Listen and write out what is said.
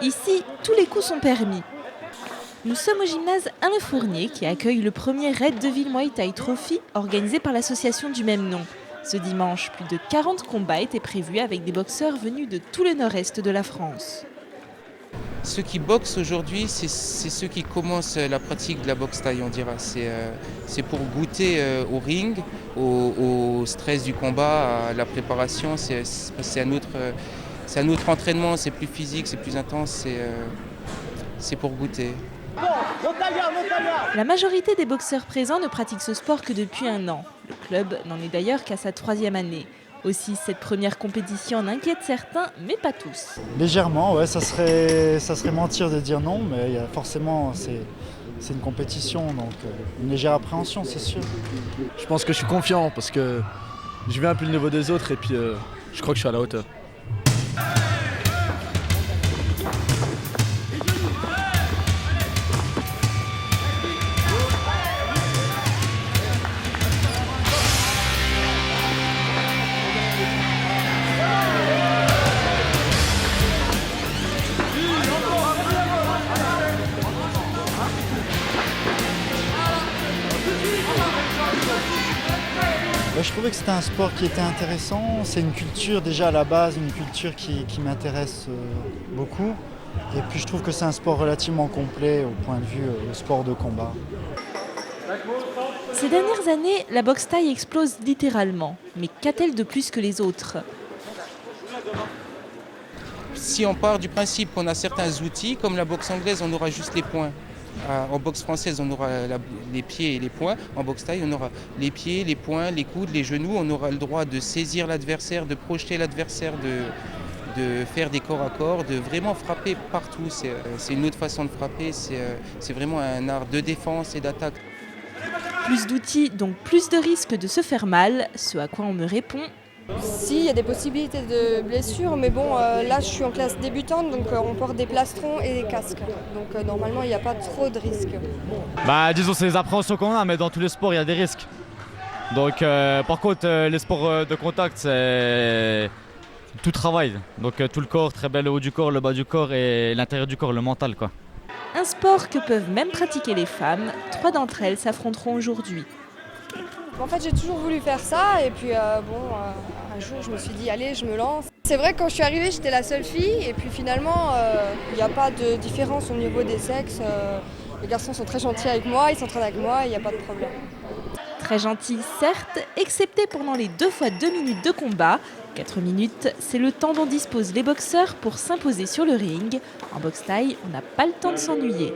Ici, tous les coups sont permis. Nous sommes au gymnase Alain Fournier qui accueille le premier Red Devil Muay Thai Trophy organisé par l'association du même nom. Ce dimanche, plus de 40 combats étaient prévus avec des boxeurs venus de tout le nord-est de la France. Ceux qui boxent aujourd'hui, c'est ceux qui commencent la pratique de la boxe thaï, on dira. C'est pour goûter au ring, au stress du combat, à la préparation. C'est un autre entraînement, c'est plus physique, c'est plus intense, c'est pour goûter. La majorité des boxeurs présents ne pratiquent ce sport que depuis un an. Le club n'en est d'ailleurs qu'à sa 3e année. Aussi, cette première compétition en inquiète certains, mais pas tous. Légèrement, ouais, ça serait mentir de dire non, mais forcément, c'est une compétition, donc une légère appréhension, c'est sûr. Je pense que je suis confiant parce que je viens un peu le niveau des autres et puis je crois que je suis à la hauteur. Je trouvais que c'était un sport qui était intéressant. C'est une culture déjà à la base, une culture qui m'intéresse beaucoup. Et puis je trouve que c'est un sport relativement complet au point de vue sport de combat. Ces dernières années, la boxe thaï explose littéralement. Mais qu'a-t-elle de plus que les autres ? Si on part du principe qu'on a certains outils, comme la boxe anglaise, on aura juste les poings. En boxe française, on aura les pieds et les poings. En boxe thaï, on aura les pieds, les poings, les coudes, les genoux. On aura le droit de saisir l'adversaire, de projeter l'adversaire, de faire des corps à corps, de vraiment frapper partout. C'est une autre façon de frapper. C'est vraiment un art de défense et d'attaque. Plus d'outils, donc plus de risques de se faire mal, ce à quoi on me répond. Si, il y a des possibilités de blessures, mais bon, là je suis en classe débutante, donc on porte des plastrons et des casques. Donc normalement, il n'y a pas trop de risques. Disons, c'est les appréhensions qu'on a, mais dans tous les sports, il y a des risques. Donc par contre, les sports de contact, c'est tout travail. Donc tout le corps, très bien le haut du corps, le bas du corps et l'intérieur du corps, le mental, quoi. Un sport que peuvent même pratiquer les femmes. 3 d'entre elles s'affronteront aujourd'hui. En fait, j'ai toujours voulu faire ça et puis un jour, je me suis dit, allez, je me lance. C'est vrai que quand je suis arrivée, j'étais la seule fille et puis finalement, il n'y a pas de différence au niveau des sexes. Les garçons sont très gentils avec moi, ils s'entraînent avec moi, il n'y a pas de problème. Très gentils, certes, excepté pendant les 2 fois 2 minutes de combat. 4 minutes, c'est le temps dont disposent les boxeurs pour s'imposer sur le ring. En boxe thaï, on n'a pas le temps de s'ennuyer.